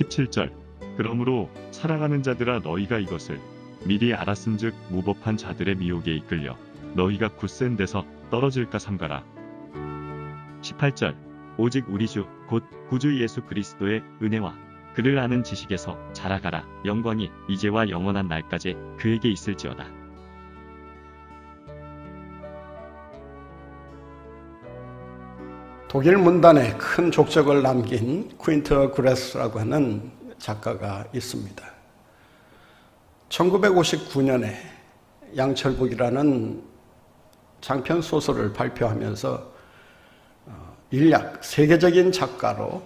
17절 그러므로 살아가는 자들아 너희가 이것을 미리 알았은즉 무법한 자들의 미혹에 이끌려 너희가 굳센 데서 떨어질까 삼가라. 18절 오직 우리 주 곧 구주 예수 그리스도의 은혜와 그를 아는 지식에서 자라가라. 영광이 이제와 영원한 날까지 그에게 있을지어다. 독일 문단에 큰 족적을 남긴 퀸터 그레스라고 하는 작가가 있습니다. 1959년에 양철북이라는 장편 소설을 발표하면서 일약 세계적인 작가로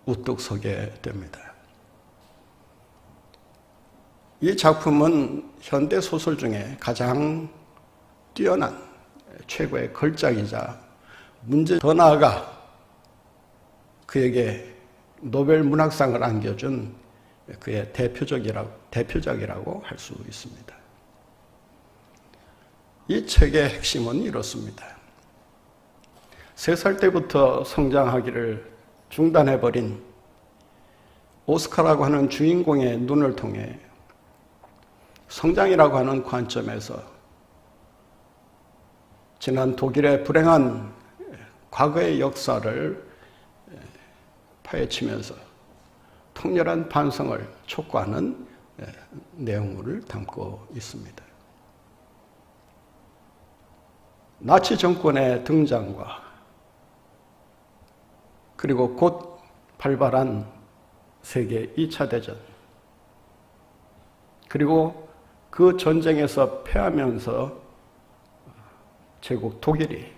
우뚝 서게 됩니다. 이 작품은 현대 소설 중에 가장 뛰어난 최고의 걸작이자 문제 더 나아가 그에게 노벨 문학상을 안겨준 그의 대표작이라고 할 수 있습니다. 이 책의 핵심은 이렇습니다. 3살 때부터 성장하기를 중단해버린 오스카라고 하는 주인공의 눈을 통해 성장이라고 하는 관점에서 지난 독일의 불행한 과거의 역사를 파헤치면서 통렬한 반성을 촉구하는 내용을 담고 있습니다. 나치 정권의 등장과 그리고 곧 발발한 세계 2차 대전 그리고 그 전쟁에서 패하면서 제국 독일이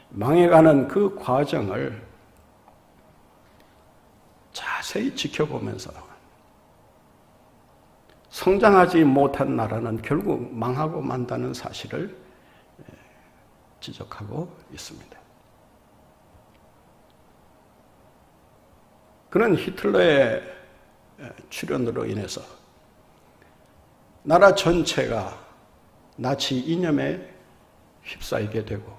망해가는 그 과정을 자세히 지켜보면서 성장하지 못한 나라는 결국 망하고 만다는 사실을 지적하고 있습니다. 그는 히틀러의 출현으로 인해서 나라 전체가 나치 이념에 휩싸이게 되고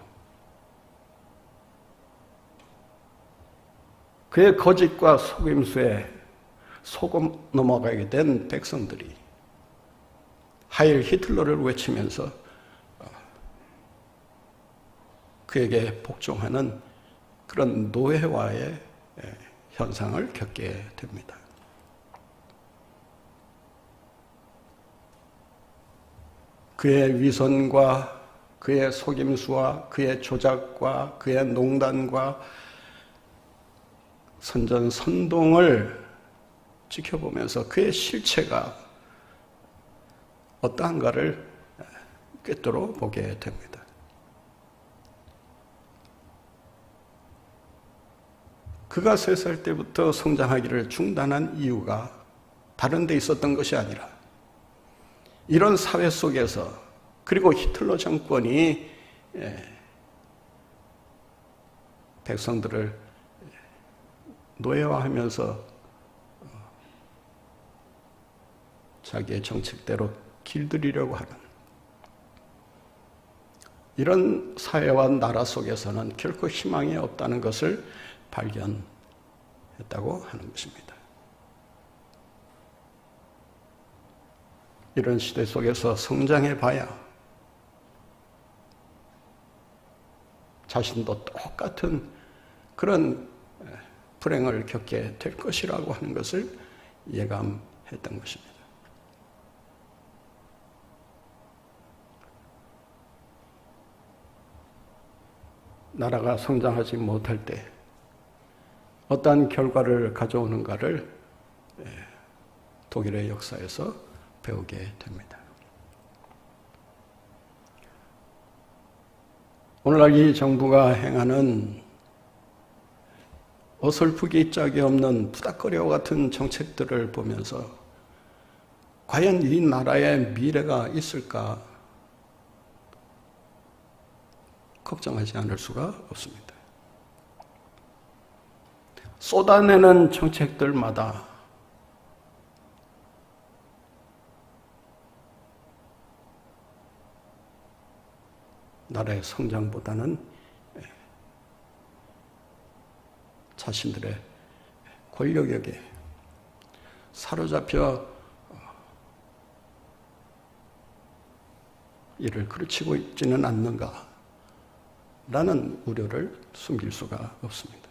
그의 거짓과 속임수에 속어 넘어가게 된 백성들이 하일 히틀러를 외치면서 그에게 복종하는 그런 노예화의 현상을 겪게 됩니다. 그의 위선과 그의 속임수와 그의 조작과 그의 농단과 선전선동을 지켜보면서 그의 실체가 어떠한가를 꿰뚫어 보게 됩니다. 그가 3살 때부터 성장하기를 중단한 이유가 다른 데 있었던 것이 아니라 이런 사회 속에서 그리고 히틀러 정권이 백성들을 노예화하면서 자기의 정책대로 길들이려고 하는 이런 사회와 나라 속에서는 결코 희망이 없다는 것을 발견했다고 하는 것입니다. 이런 시대 속에서 성장해봐야 자신도 똑같은 그런 불행을 겪게 될 것이라고 하는 것을 예감했던 것입니다. 나라가 성장하지 못할 때 어떠한 결과를 가져오는가를 독일의 역사에서 배우게 됩니다. 오늘날 이 정부가 행하는 어설프기 짝이 없는 부닥거리와 같은 정책들을 보면서 과연 이 나라의 미래가 있을까 걱정하지 않을 수가 없습니다. 쏟아내는 정책들마다 나라의 성장보다는 자신들의 권력욕에 사로잡혀 이를 그르치고 있지는 않는가? 라는 우려를 숨길 수가 없습니다.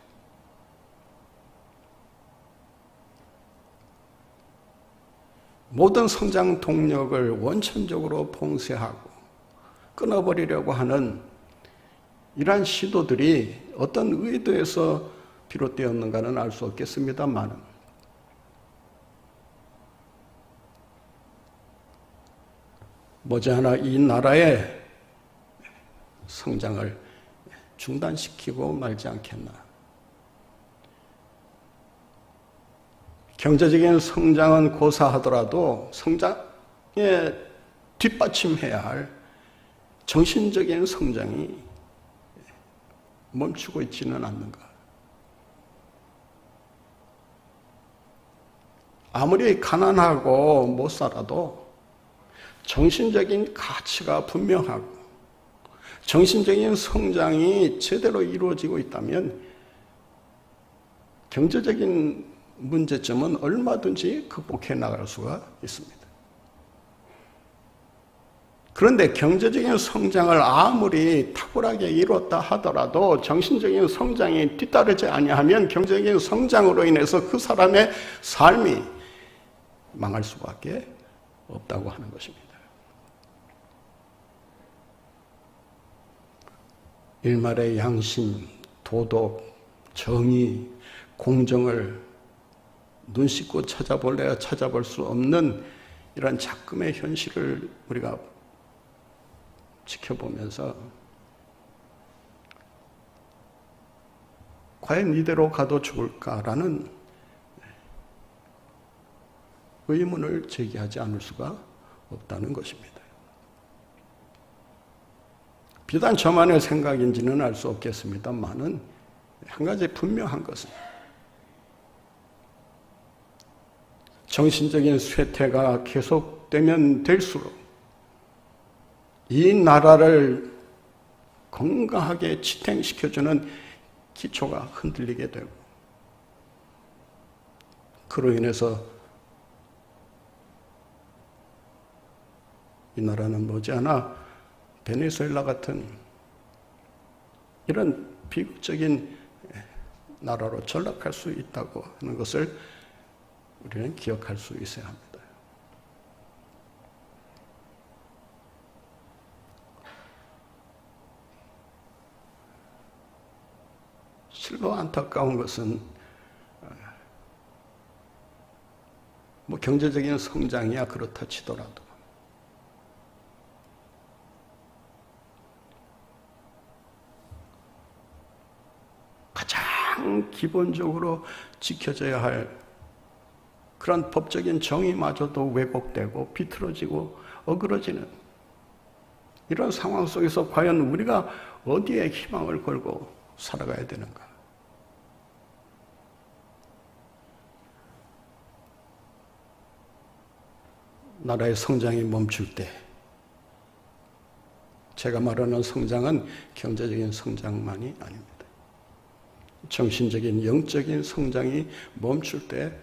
모든 성장 동력을 원천적으로 봉쇄하고 끊어버리려고 하는 이러한 시도들이 어떤 의도에서 비롯되었는가는 알 수 없겠습니다만 머지않아 이 나라의 성장을 중단시키고 말지 않겠나. 경제적인 성장은 고사하더라도 성장에 뒷받침해야 할 정신적인 성장이 멈추고 있지는 않는가. 아무리 가난하고 못 살아도 정신적인 가치가 분명하고 정신적인 성장이 제대로 이루어지고 있다면 경제적인 문제점은 얼마든지 극복해 나갈 수가 있습니다. 그런데 경제적인 성장을 아무리 탁월하게 이뤘다 하더라도 정신적인 성장이 뒤따르지 아니하면 경제적인 성장으로 인해서 그 사람의 삶이 망할 수밖에 없다고 하는 것입니다. 일말의 양심, 도덕, 정의, 공정을 눈 씻고 찾아볼래야 찾아볼 수 없는 이런 작금의 현실을 우리가 지켜보면서 과연 이대로 가도 좋을까라는 의문을 제기하지 않을 수가 없다는 것입니다. 비단 저만의 생각인지는 알 수 없겠습니다만은 한 가지 분명한 것은 정신적인 쇠퇴가 계속되면 될수록 이 나라를 건강하게 지탱시켜주는 기초가 흔들리게 되고 그로 인해서 이 나라는 머지않아 베네수엘라 같은 이런 비극적인 나라로 전락할 수 있다고 하는 것을 우리는 기억할 수 있어야 합니다. 실로 안타까운 것은 뭐 경제적인 성장이야 그렇다 치더라도 가장 기본적으로 지켜져야 할 그런 법적인 정의마저도 왜곡되고 비틀어지고 어그러지는 이런 상황 속에서 과연 우리가 어디에 희망을 걸고 살아가야 되는가? 나라의 성장이 멈출 때 제가 말하는 성장은 경제적인 성장만이 아닙니다. 정신적인 영적인 성장이 멈출 때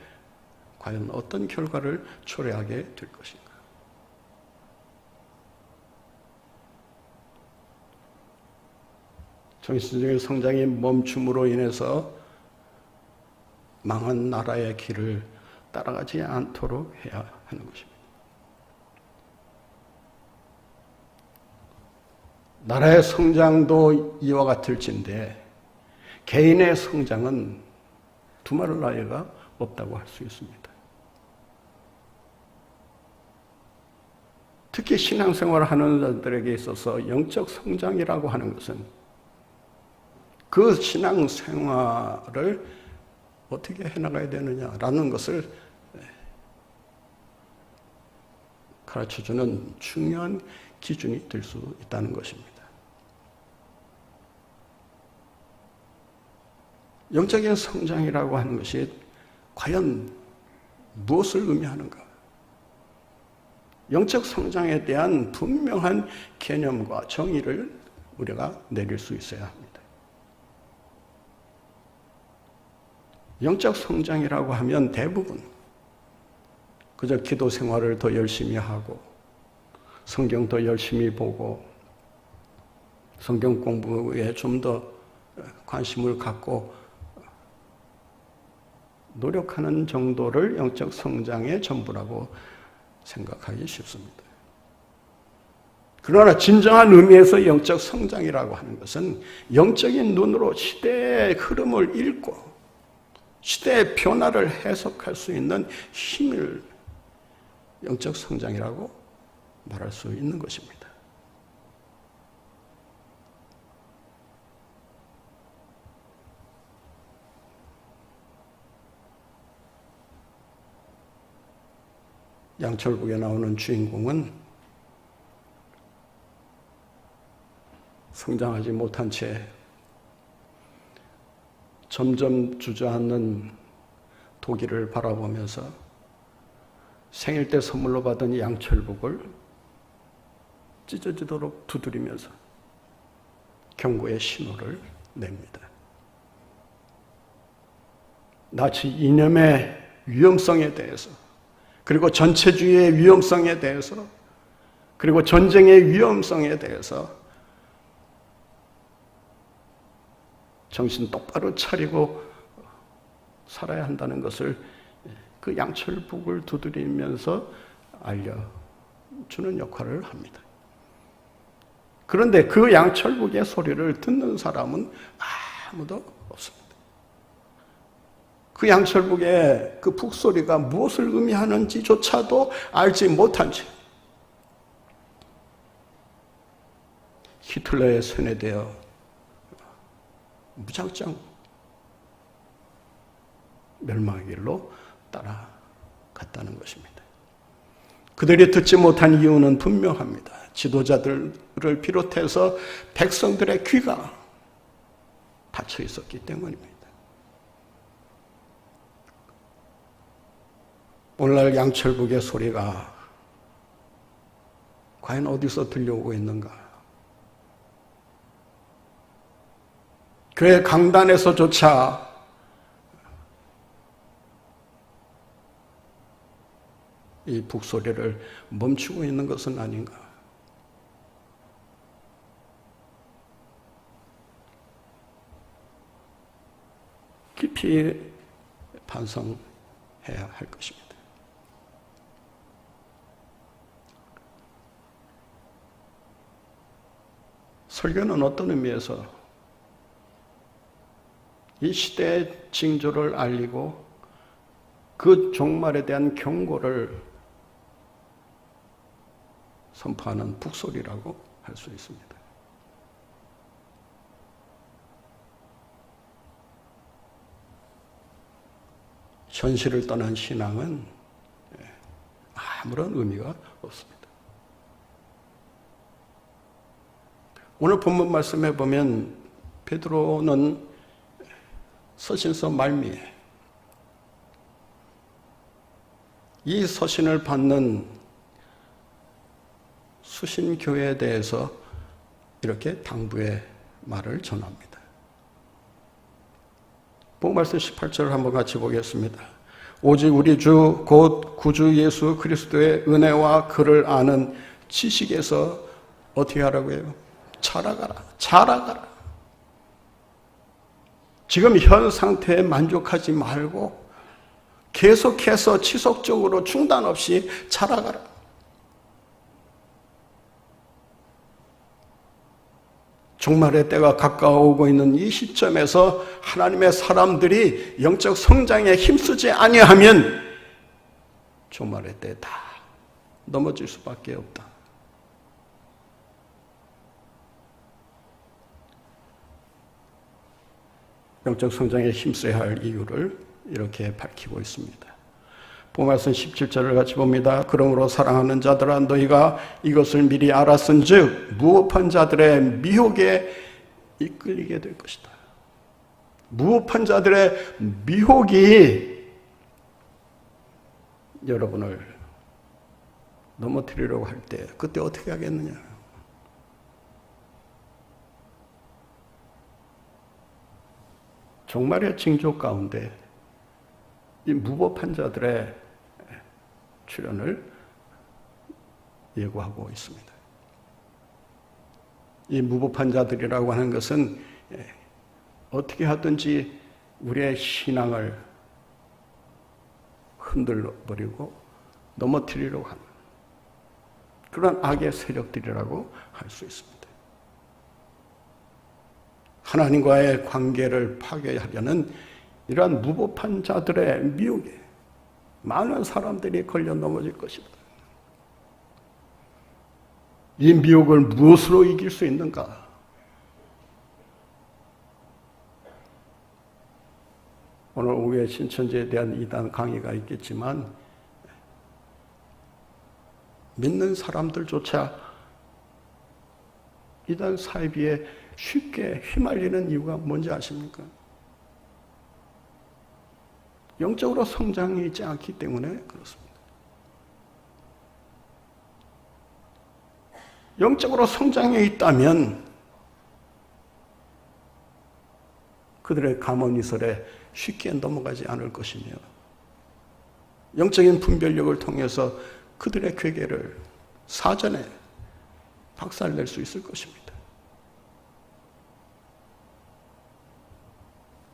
과연 어떤 결과를 초래하게 될 것인가? 정신적인 성장이 멈춤으로 인해서 망한 나라의 길을 따라가지 않도록 해야 하는 것입니다. 나라의 성장도 이와 같을진데 개인의 성장은 두말할 나위가 없다고 할 수 있습니다. 특히 신앙생활을 하는 자들에게 있어서 영적 성장이라고 하는 것은 그 신앙생활을 어떻게 해나가야 되느냐라는 것을 가르쳐주는 중요한 기준이 될 수 있다는 것입니다. 영적인 성장이라고 하는 것이 과연 무엇을 의미하는가? 영적 성장에 대한 분명한 개념과 정의를 우리가 내릴 수 있어야 합니다. 영적 성장이라고 하면 대부분 그저 기도 생활을 더 열심히 하고 성경 더 열심히 보고 성경 공부에 좀 더 관심을 갖고 노력하는 정도를 영적 성장의 전부라고 생각하기 쉽습니다. 그러나 진정한 의미에서 영적 성장이라고 하는 것은 영적인 눈으로 시대의 흐름을 읽고 시대의 변화를 해석할 수 있는 힘을 영적 성장이라고 말할 수 있는 것입니다. 양철북에 나오는 주인공은 성장하지 못한 채 점점 주저앉는 도기를 바라보면서 생일 때 선물로 받은 양철북을 찢어지도록 두드리면서 경고의 신호를 냅니다. 나치 이념의 위험성에 대해서, 그리고 전체주의의 위험성에 대해서, 그리고 전쟁의 위험성에 대해서 정신 똑바로 차리고 살아야 한다는 것을 그 양철북을 두드리면서 알려주는 역할을 합니다. 그런데 그 양철북의 소리를 듣는 사람은 아무도 없습니다. 그 양철북의 그 북소리가 무엇을 의미하는지조차도 알지 못한 채 히틀러에 세뇌되어 무작정 멸망의 길로 따라갔다는 것입니다. 그들이 듣지 못한 이유는 분명합니다. 지도자들을 비롯해서 백성들의 귀가 닫혀 있었기 때문입니다. 오늘날 양철북의 소리가 과연 어디서 들려오고 있는가? 교회 강단에서조차 이 북소리를 멈추고 있는 것은 아닌가? 깊이 반성해야 할 것입니다. 설교는 어떤 의미에서 이 시대의 징조를 알리고 그 종말에 대한 경고를 선포하는 북소리라고 할 수 있습니다. 현실을 떠난 신앙은 아무런 의미가 없습니다. 오늘 본문 말씀해 보면 베드로는 서신서 말미에 이 서신을 받는 수신교회에 대해서 이렇게 당부의 말을 전합니다. 본문 말씀 18절을 한번 같이 보겠습니다. 오직 우리 주 곧 구주 예수 그리스도의 은혜와 그를 아는 지식에서 어떻게 하라고 해요? 자라가라. 자라가라. 지금 현 상태에 만족하지 말고 계속해서 지속적으로 중단 없이 자라가라. 종말의 때가 가까워오고 있는 이 시점에서 하나님의 사람들이 영적 성장에 힘쓰지 아니하면 종말의 때 다 넘어질 수밖에 없다. 영적 성장에 힘써야 할 이유를 이렇게 밝히고 있습니다. 본말씀 17절을 같이 봅니다. 그러므로 사랑하는 자들아 너희가 이것을 미리 알았은즉 무업한 자들의 미혹에 이끌리게 될 것이다. 무업한 자들의 미혹이 여러분을 넘어뜨리려고 할 때 그때 어떻게 하겠느냐? 종말의 징조 가운데 이 무법한 자들의 출현을 예고하고 있습니다. 이 무법한 자들이라고 하는 것은 어떻게 하든지 우리의 신앙을 흔들어버리고 넘어뜨리려고 하는 그런 악의 세력들이라고 할 수 있습니다. 하나님과의 관계를 파괴하려는 이러한 무법한 자들의 미혹에 많은 사람들이 걸려 넘어질 것이다. 이 미혹을 무엇으로 이길 수 있는가? 오늘 오후에 신천지에 대한 이단 강의가 있겠지만 믿는 사람들조차 이단 사이비에 쉽게 휘말리는 이유가 뭔지 아십니까? 영적으로 성장이 있지 않기 때문에 그렇습니다. 영적으로 성장해 있다면 그들의 감언이설에 쉽게 넘어가지 않을 것이며 영적인 분별력을 통해서 그들의 괴계를 사전에 박살낼 수 있을 것입니다.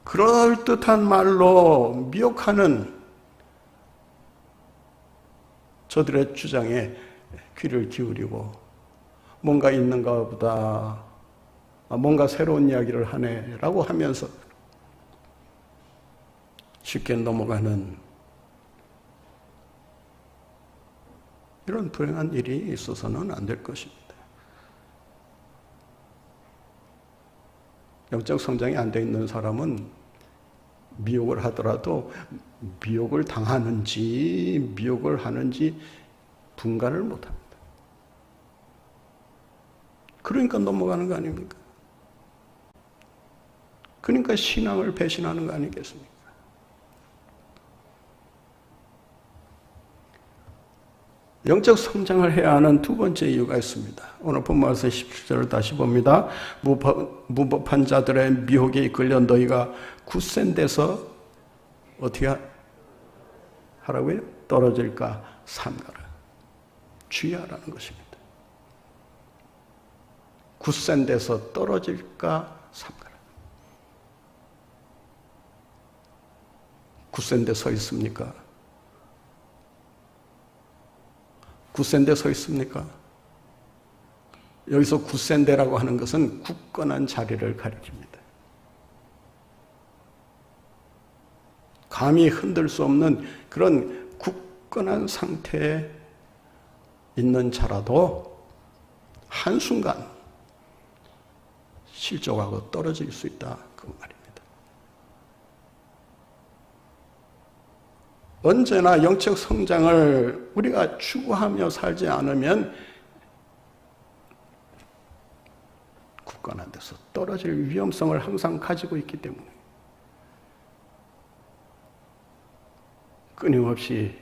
그럴듯한 말로 미혹하는 저들의 주장에 귀를 기울이고 뭔가 있는가 보다, 뭔가 새로운 이야기를 하네라고 하면서 쉽게 넘어가는 이런 불행한 일이 있어서는 안 될 것입니다. 영적 성장이 안 돼 있는 사람은 미혹을 하더라도 미혹을 당하는지 미혹을 하는지 분간을 못합니다. 그러니까 넘어가는 거 아닙니까? 그러니까 신앙을 배신하는 거 아니겠습니까? 영적 성장을 해야 하는 두 번째 이유가 있습니다. 오늘 본문에서 17절을 다시 봅니다. 무법한 자들의 미혹에 이끌려 너희가 굳센 데서 어떻게 하라고요? 떨어질까 삼가라. 주의하라는 것입니다. 굳센 데서 떨어질까 삼가라. 굳센 데 서 있습니까? 굳센 데 서 있습니까? 여기서 굳센 데라고 하는 것은 굳건한 자리를 가리킵니다. 감히 흔들 수 없는 그런 굳건한 상태에 있는 자라도 한순간 실족하고 떨어질 수 있다. 그 말입니다. 언제나 영적 성장을 우리가 추구하며 살지 않으면 굳건한 데서 떨어질 위험성을 항상 가지고 있기 때문에 끊임없이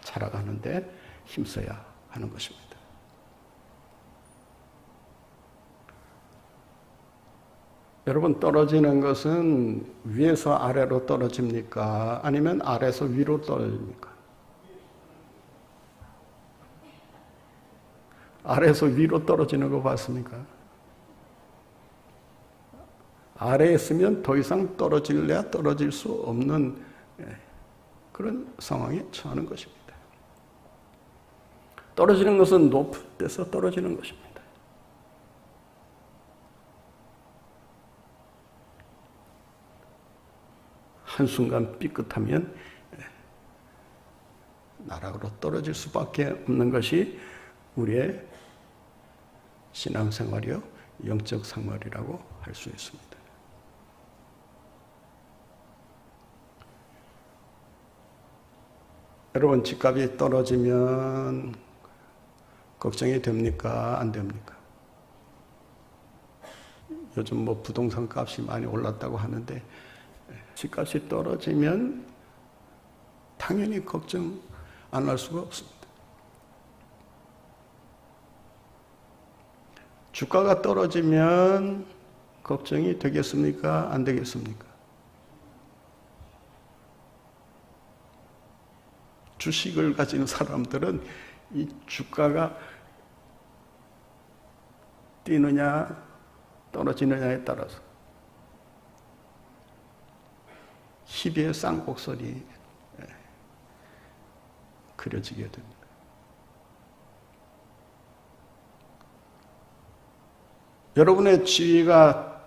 자라가는데 힘써야 하는 것입니다. 여러분, 떨어지는 것은 위에서 아래로 떨어집니까? 아니면 아래에서 위로 떨어집니까? 아래에서 위로 떨어지는 거 봤습니까? 아래에 있으면 더 이상 떨어질래야 떨어질 수 없는 그런 상황에 처하는 것입니다. 떨어지는 것은 높은 데서 떨어지는 것입니다. 한순간 삐끗하면 나락으로 떨어질 수밖에 없는 것이 우리의 신앙생활이요, 영적 생활이라고 할 수 있습니다. 여러분, 집값이 떨어지면 걱정이 됩니까? 안 됩니까? 요즘 부동산 값이 많이 올랐다고 하는데 집값이 떨어지면 당연히 걱정 안 할 수가 없습니다. 주가가 떨어지면 걱정이 되겠습니까? 안 되겠습니까? 주식을 가진 사람들은 이 주가가 뛰느냐 떨어지느냐에 따라서 희비의 쌍곡선이 그려지게 됩니다. 여러분의 지위가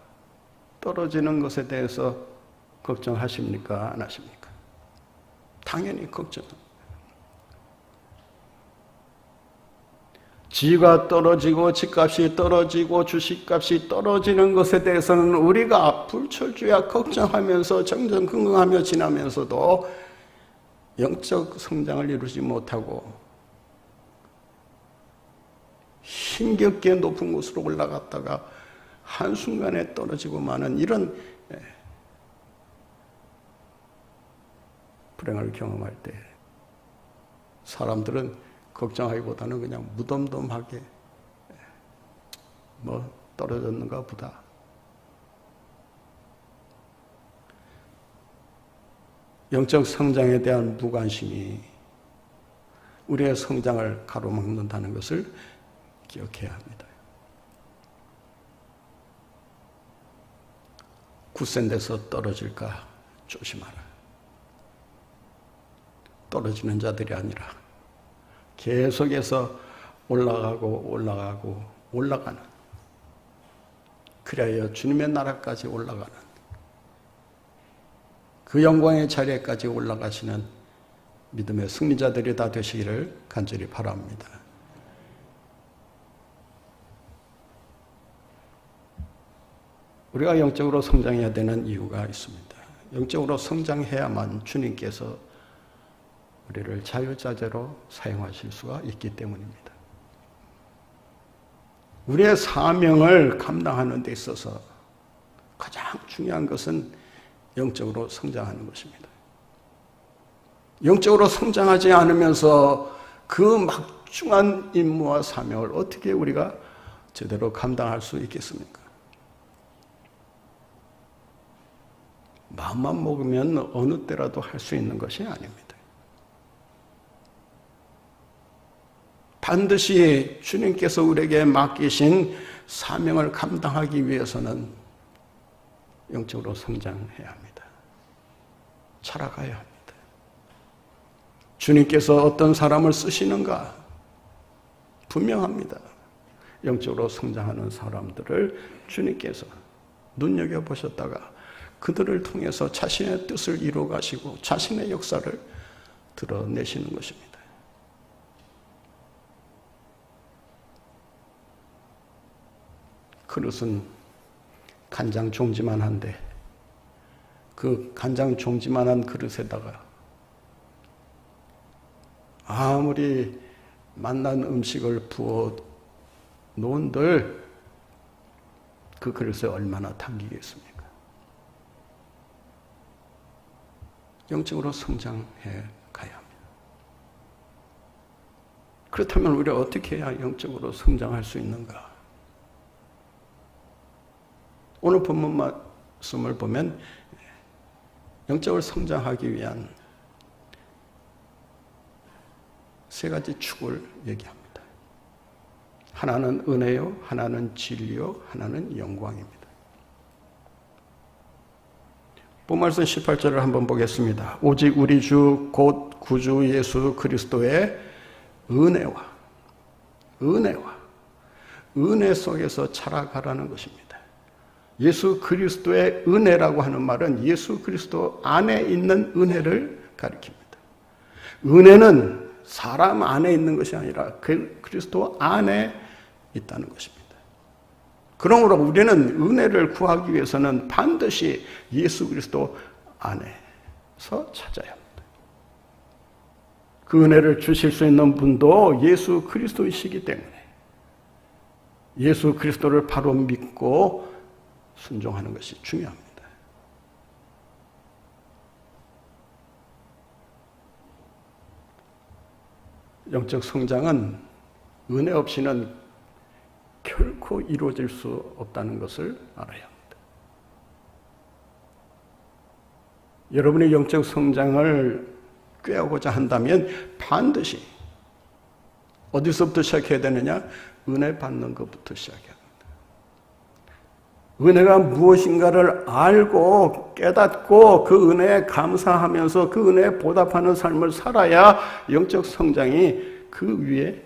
떨어지는 것에 대해서 걱정하십니까? 안 하십니까? 당연히 걱정합니다. 지위가 떨어지고 집값이 떨어지고 주식값이 떨어지는 것에 대해서는 우리가 불철주야 걱정하면서 정정긍긍하며 지나면서도 영적 성장을 이루지 못하고 힘겹게 높은 곳으로 올라갔다가 한순간에 떨어지고 마는 이런 불행을 경험할 때 사람들은 걱정하기보다는 그냥 무덤덤하게 뭐 떨어졌는가 보다. 영적 성장에 대한 무관심이 우리의 성장을 가로막는다는 것을 기억해야 합니다. 굳센 데서 떨어질까 조심하라. 떨어지는 자들이 아니라 계속해서 올라가는 그리하여 주님의 나라까지 올라가는 그 영광의 자리에까지 올라가시는 믿음의 승리자들이 다 되시기를 간절히 바랍니다. 우리가 영적으로 성장해야 되는 이유가 있습니다. 영적으로 성장해야만 주님께서 우리를 자유자재로 사용하실 수가 있기 때문입니다. 우리의 사명을 감당하는 데 있어서 가장 중요한 것은 영적으로 성장하는 것입니다. 영적으로 성장하지 않으면서 그 막중한 임무와 사명을 어떻게 우리가 제대로 감당할 수 있겠습니까? 마음만 먹으면 어느 때라도 할 수 있는 것이 아닙니다. 반드시 주님께서 우리에게 맡기신 사명을 감당하기 위해서는 영적으로 성장해야 합니다. 자라가야 합니다. 주님께서 어떤 사람을 쓰시는가? 분명합니다. 영적으로 성장하는 사람들을 주님께서 눈여겨보셨다가 그들을 통해서 자신의 뜻을 이루어 가시고 자신의 역사를 드러내시는 것입니다. 그릇은 간장 종지만 한데 그 간장 종지만한 그릇에다가 아무리 맛난 음식을 부어 놓은들 그 그릇에 얼마나 담기겠습니까? 영적으로 성장해 가야 합니다. 그렇다면 우리가 어떻게 해야 영적으로 성장할 수 있는가? 오늘 본문 말씀을 보면 영적으로 성장하기 위한 세 가지 축을 얘기합니다. 하나는 은혜요, 하나는 진리요, 하나는 영광입니다. 본말씀 18절을 한번 보겠습니다. 오직 우리 주 곧 구주 예수 그리스도의 은혜 속에서 자라가라는 것입니다. 예수 그리스도의 은혜라고 하는 말은 예수 그리스도 안에 있는 은혜를 가리킵니다. 은혜는 사람 안에 있는 것이 아니라 그리스도 안에 있다는 것입니다. 그러므로 우리는 은혜를 구하기 위해서는 반드시 예수 그리스도 안에서 찾아야 합니다. 그 은혜를 주실 수 있는 분도 예수 그리스도이시기 때문에 예수 그리스도를 바로 믿고 순종하는 것이 중요합니다. 영적 성장은 은혜 없이는 결코 이루어질 수 없다는 것을 알아야 합니다. 여러분의 영적 성장을 꾀하고자 한다면 반드시 어디서부터 시작해야 되느냐? 은혜 받는 것부터 시작해야 합니다. 은혜가 무엇인가를 알고 깨닫고 그 은혜에 감사하면서 그 은혜에 보답하는 삶을 살아야 영적 성장이 그 위에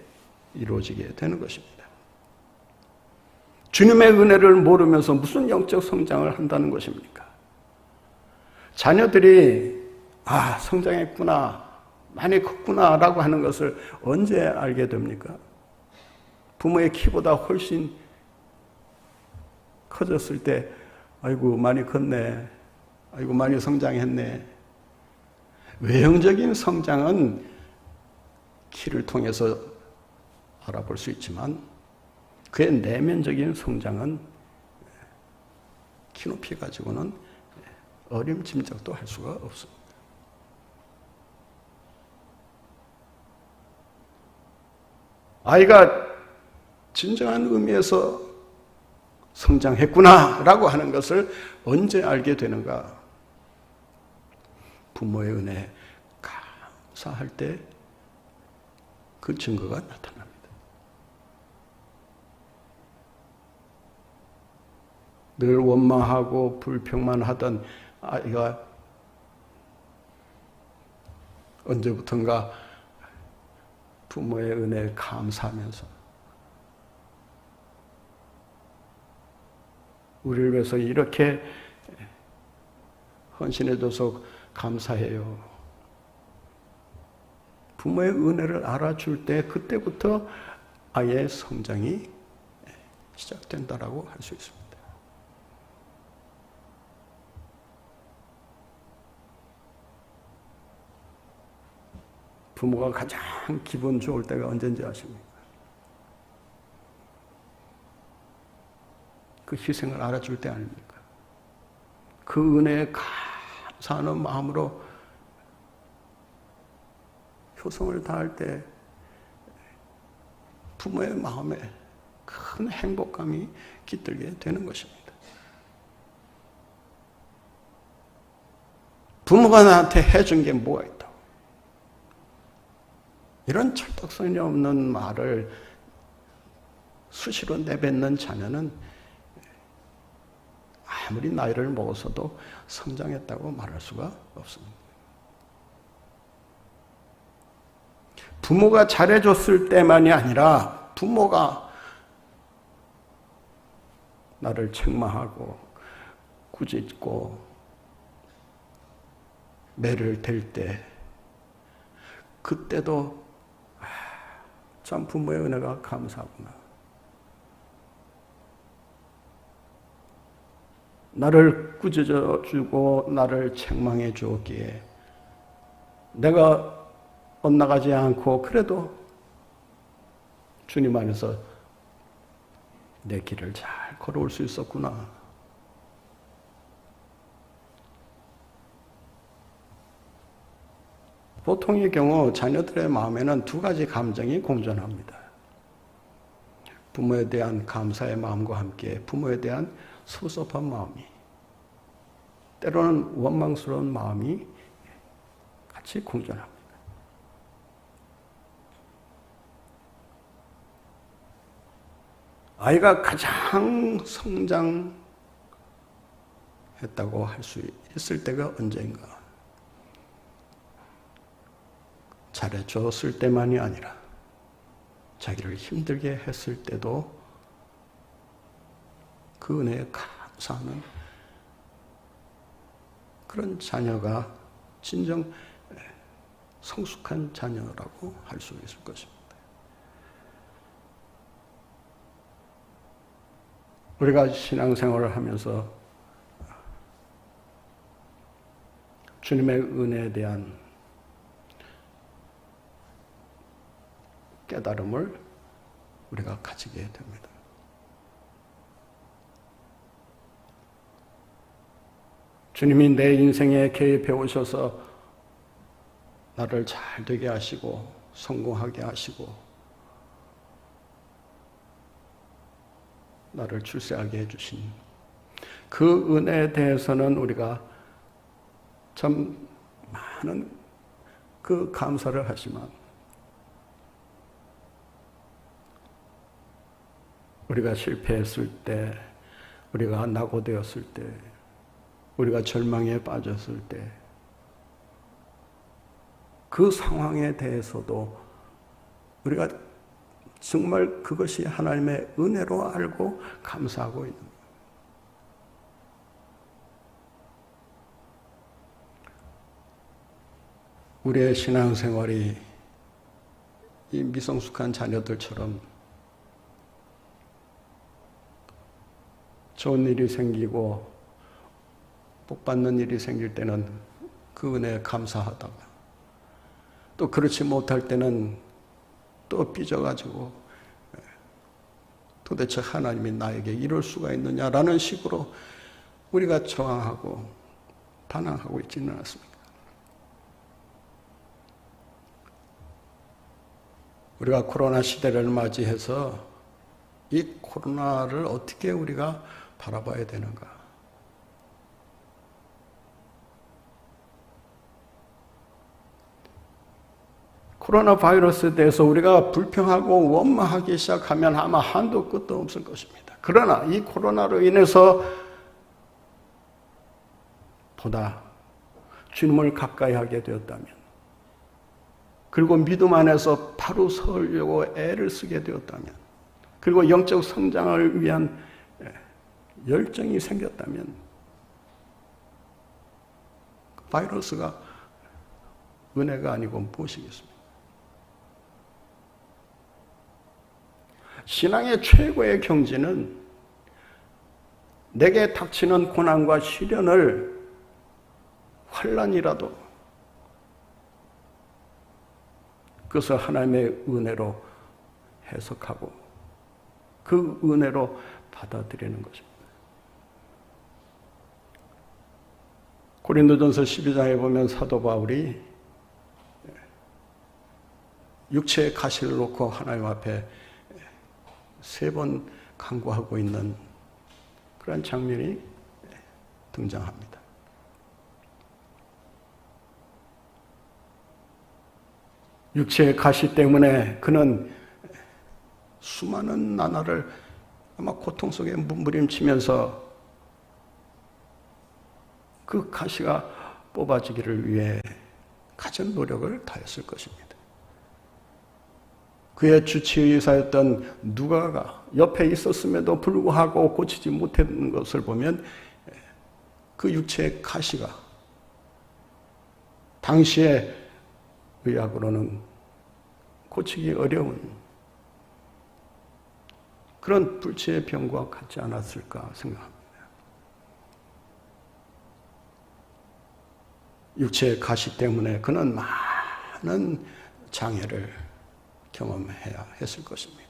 이루어지게 되는 것입니다. 주님의 은혜를 모르면서 무슨 영적 성장을 한다는 것입니까? 자녀들이 성장했구나, 많이 컸구나 라고 하는 것을 언제 알게 됩니까? 부모의 키보다 훨씬 커졌을 때 아이고 많이 컸네, 아이고 많이 성장했네. 외형적인 성장은 키를 통해서 알아볼 수 있지만 그의 내면적인 성장은 키 높이 가지고는 어림짐작도 할 수가 없습니다. 아이가 진정한 의미에서 성장했구나라고 하는 것을 언제 알게 되는가? 부모의 은혜에 감사할 때 그 증거가 나타납니다. 늘 원망하고 불평만 하던 아이가 언제부턴가 부모의 은혜에 감사하면서 우리를 위해서 이렇게 헌신해줘서 감사해요. 부모의 은혜를 알아줄 때 그때부터 아이의 성장이 시작된다라고 할 수 있습니다. 부모가 가장 기분 좋을 때가 언제인지 아십니까? 그 희생을 알아줄 때 아닙니까? 그 은혜에 감사하는 마음으로 효성을 다할 때 부모의 마음에 큰 행복감이 깃들게 되는 것입니다. 부모가 나한테 해준 게 뭐가 있다고? 이런 철딱선이 없는 말을 수시로 내뱉는 자녀는 아무리 나이를 먹어서도 성장했다고 말할 수가 없습니다. 부모가 잘해줬을 때만이 아니라 부모가 나를 책망하고 꾸짖고 매를 댈 때 그때도 참 부모의 은혜가 감사하구나. 나를 꾸짖어 주고 나를 책망해 주었기에 내가 엇나가지 않고 그래도 주님 안에서 내 길을 잘 걸어올 수 있었구나. 보통의 경우 자녀들의 마음에는 두 가지 감정이 공존합니다. 부모에 대한 감사의 마음과 함께 부모에 대한 섭섭한 마음이, 때로는 원망스러운 마음이 같이 공존합니다. 아이가 가장 성장했다고 할 수 있을 때가 언제인가? 잘해줬을 때만이 아니라 자기를 힘들게 했을 때도 그 은혜에 감사하는 그런 자녀가 진정 성숙한 자녀라고 할 수 있을 것입니다. 우리가 신앙생활을 하면서 주님의 은혜에 대한 깨달음을 우리가 가지게 됩니다. 주님이 내 인생에 개입해 오셔서 나를 잘 되게 하시고 성공하게 하시고 나를 출세하게 해주신 그 은혜에 대해서는 우리가 참 많은 그 감사를 하지만 우리가 실패했을 때, 우리가 낙오되었을 때, 우리가 절망에 빠졌을 때, 그 상황에 대해서도 우리가 정말 그것이 하나님의 은혜로 알고 감사하고 있는 거예요. 우리의 신앙생활이 이 미성숙한 자녀들처럼 좋은 일이 생기고 복받는 일이 생길 때는 그 은혜에 감사하다가 또 그렇지 못할 때는 또 삐져가지고 도대체 하나님이 나에게 이럴 수가 있느냐라는 식으로 우리가 저항하고 반항하고 있지는 않습니까? 우리가 코로나 시대를 맞이해서 이 코로나를 어떻게 우리가 바라봐야 되는가? 코로나 바이러스에 대해서 우리가 불평하고 원망하기 시작하면 아마 한도 끝도 없을 것입니다. 그러나 이 코로나로 인해서 보다 주님을 가까이 하게 되었다면, 그리고 믿음 안에서 바로 서려고 애를 쓰게 되었다면, 그리고 영적 성장을 위한 열정이 생겼다면, 바이러스가 은혜가 아니고 무엇이겠습니까? 신앙의 최고의 경지는 내게 닥치는 고난과 시련을 환난이라도 그것을 하나님의 은혜로 해석하고 그 은혜로 받아들이는 것입니다. 고린도전서 12장에 보면 사도 바울이 육체의 가시를 놓고 하나님 앞에 3번 간구하고 있는 그런 장면이 등장합니다. 육체의 가시 때문에 그는 수많은 나날을 아마 고통 속에 몸부림치면서 그 가시가 뽑아지기를 위해 가진 노력을 다했을 것입니다. 그의 주치의사였던 누가가 옆에 있었음에도 불구하고 고치지 못했는 것을 보면 그 육체의 가시가 당시의 의학으로는 고치기 어려운 그런 불치의 병과 같지 않았을까 생각합니다. 육체의 가시 때문에 그는 많은 장애를 경험해야 했을 것입니다.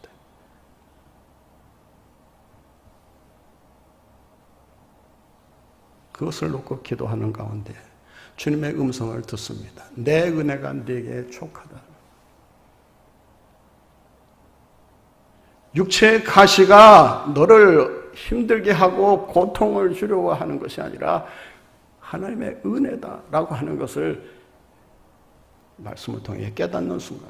그것을 놓고 기도하는 가운데 주님의 음성을 듣습니다. 내 은혜가 네게 족하다. 육체의 가시가 너를 힘들게 하고 고통을 주려고 하는 것이 아니라 하나님의 은혜다라고 하는 것을 말씀을 통해 깨닫는 순간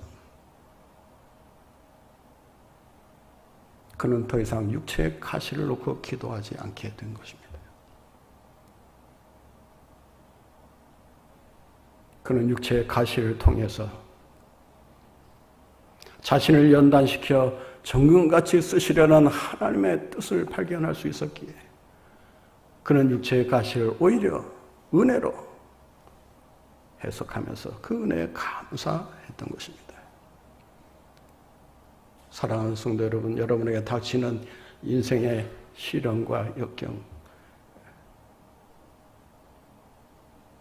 그는 더 이상 육체의 가시를 놓고 기도하지 않게 된 것입니다. 그는 육체의 가시를 통해서 자신을 연단시켜 정금같이 쓰시려는 하나님의 뜻을 발견할 수 있었기에 그는 육체의 가시를 오히려 은혜로 해석하면서 그 은혜에 감사했던 것입니다. 사랑하는 성도 여러분, 여러분에게 닥치는 인생의 시련과 역경,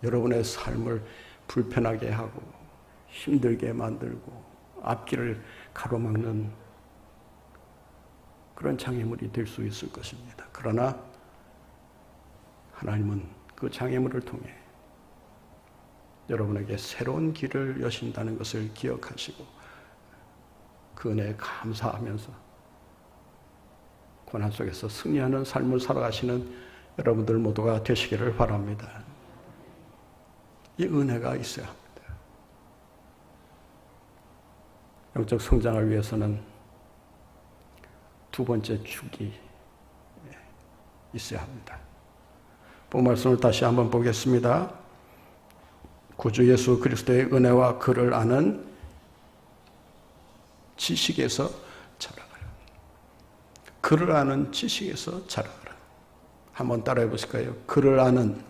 여러분의 삶을 불편하게 하고 힘들게 만들고 앞길을 가로막는 그런 장애물이 될 수 있을 것입니다. 그러나 하나님은 그 장애물을 통해 여러분에게 새로운 길을 여신다는 것을 기억하시고 그 은혜에 감사하면서 고난 속에서 승리하는 삶을 살아가시는 여러분들 모두가 되시기를 바랍니다. 이 은혜가 있어야 합니다. 영적 성장을 위해서는 두 번째 축이 있어야 합니다. 본 말씀을 다시 한번 보겠습니다. 구주 예수 그리스도의 은혜와 그를 아는 지식에서 자라가라. 그를 아는 지식에서 자라가라. 한번 따라해 보실까요? 그를 아는.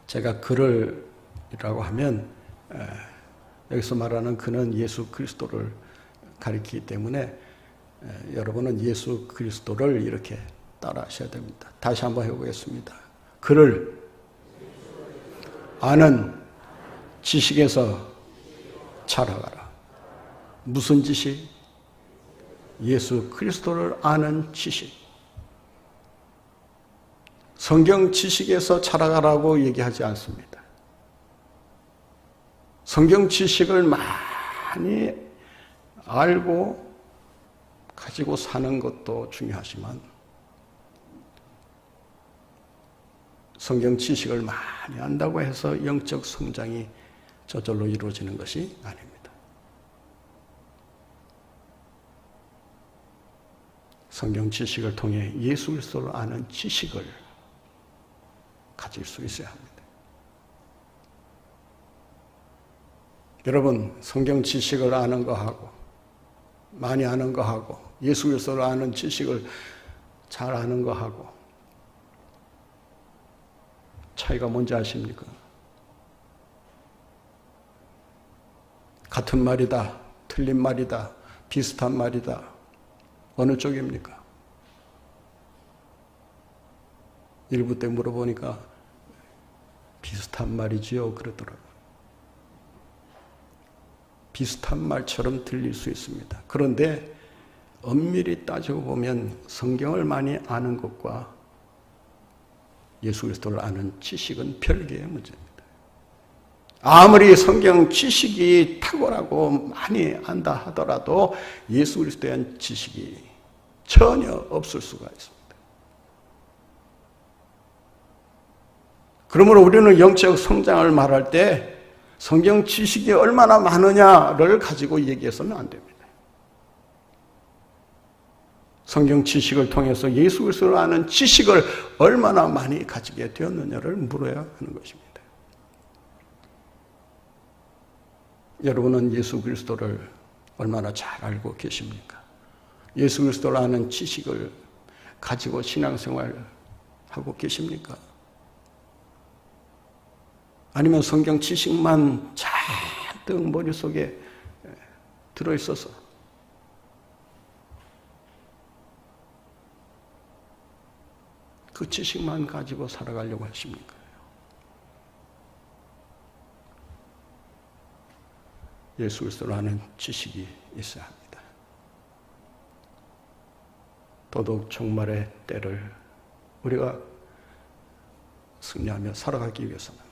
제가 그를이라고 하면 여기서 말하는 그는 예수 그리스도를 가리키기 때문에 여러분은 예수 그리스도를 이렇게 따라하셔야 됩니다. 다시 한번 해보겠습니다. 그를 아는 지식에서 자라가라. 무슨 지식? 예수 그리스도를 아는 지식. 성경 지식에서 자라가라고 얘기하지 않습니다. 성경 지식을 많이 알고 가지고 사는 것도 중요하지만 성경 지식을 많이 안다고 해서 영적 성장이 저절로 이루어지는 것이 아닙니다. 성경 지식을 통해 예수 그리스도를 아는 지식을 가질 수 있어야 합니다. 여러분, 성경 지식을 아는 거하고 많이 아는 거하고 예수 그리스도를 아는 지식을 잘 아는 거하고 차이가 뭔지 아십니까? 같은 말이다, 틀린 말이다, 비슷한 말이다. 어느 쪽입니까? 일부 때 물어보니까 비슷한 말이지요 그러더라고요. 비슷한 말처럼 들릴 수 있습니다. 그런데 엄밀히 따지고 보면 성경을 많이 아는 것과 예수 그리스도를 아는 지식은 별개의 문제입니다. 아무리 성경 지식이 탁월하고 많이 안다 하더라도 예수 그리스도에 대한 지식이 전혀 없을 수가 있습니다. 그러므로 우리는 영적 성장을 말할 때 성경 지식이 얼마나 많으냐를 가지고 얘기해서는 안 됩니다. 성경 지식을 통해서 예수 그리스도를 아는 지식을 얼마나 많이 가지게 되었느냐를 물어야 하는 것입니다. 여러분은 예수 그리스도를 얼마나 잘 알고 계십니까? 예수 그리스도를 아는 지식을 가지고 신앙생활을 하고 계십니까? 아니면 성경 지식만 잔뜩 머릿속에 들어있어서 그 지식만 가지고 살아가려고 하십니까? 예수 그리스도를 아는 지식이 있어야 합니다. 도덕 종말의 때를 우리가 승리하며 살아가기 위해서는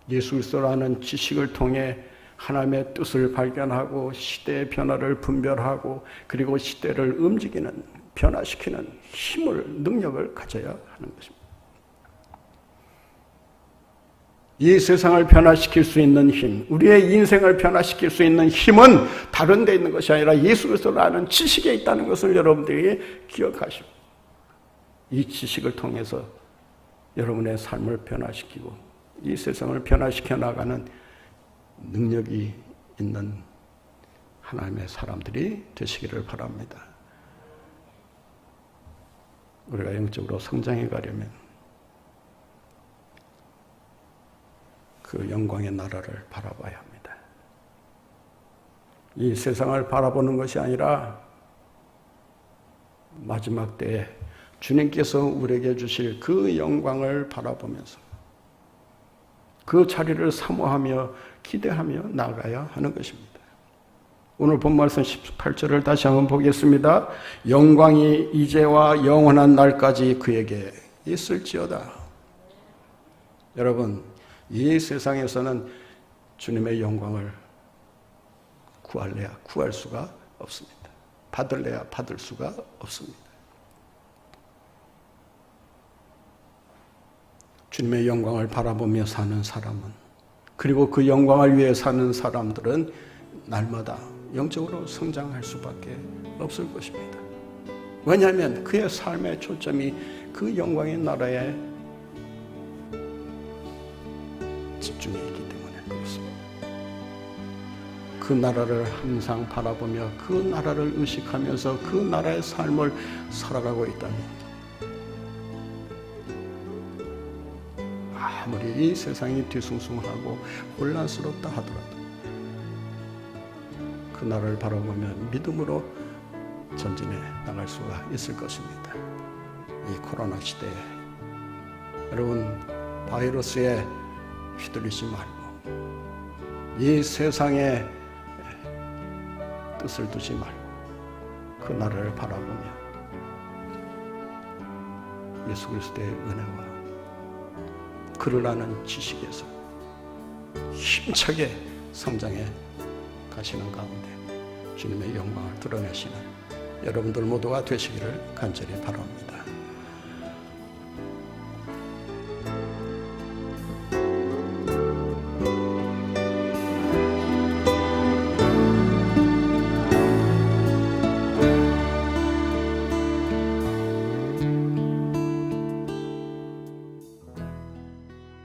예수 그리스도를 아는 지식을 통해 하나님의 뜻을 발견하고 시대의 변화를 분별하고 그리고 시대를 움직이는 변화시키는 힘을 능력을 가져야 하는 것입니다. 이 세상을 변화시킬 수 있는 힘, 우리의 인생을 변화시킬 수 있는 힘은 다른 데 있는 것이 아니라 예수 그리스도를 아는 지식에 있다는 것을 여러분들이 기억하시고 이 지식을 통해서 여러분의 삶을 변화시키고 이 세상을 변화시켜 나가는 능력이 있는 하나님의 사람들이 되시기를 바랍니다. 우리가 영적으로 성장해 가려면 그 영광의 나라를 바라봐야 합니다. 이 세상을 바라보는 것이 아니라 마지막 때에 주님께서 우리에게 주실 그 영광을 바라보면서 그 자리를 사모하며 기대하며 나아가야 하는 것입니다. 오늘 본 말씀 18절을 다시 한번 보겠습니다. 영광이 이제와 영원한 날까지 그에게 있을지어다. 여러분, 이 세상에서는 주님의 영광을 구할래야 구할 수가 없습니다. 받을래야 받을 수가 없습니다. 주님의 영광을 바라보며 사는 사람은 그리고 그 영광을 위해 사는 사람들은 날마다 영적으로 성장할 수밖에 없을 것입니다. 왜냐하면 그의 삶의 초점이 그 영광의 나라에 집중해 있기 때문에 그렇습니다. 그 나라를 항상 바라보며 그 나라를 의식하면서 그 나라의 삶을 살아가고 있다면 아무리 이 세상이 뒤숭숭하고 혼란스럽다 하더라도 그 나라를 바라보며 믿음으로 전진해 나갈 수가 있을 것입니다. 이 코로나 시대에 여러분 바이러스에 휘둘리지 말고 이 세상에 뜻을 두지 말고 그 나라를 바라보며 예수 그리스도의 은혜와 그를 아는 지식에서 힘차게 성장해 가시는 가운데 주님의 영광을 드러내시는 여러분들 모두가 되시기를 간절히 바랍니다.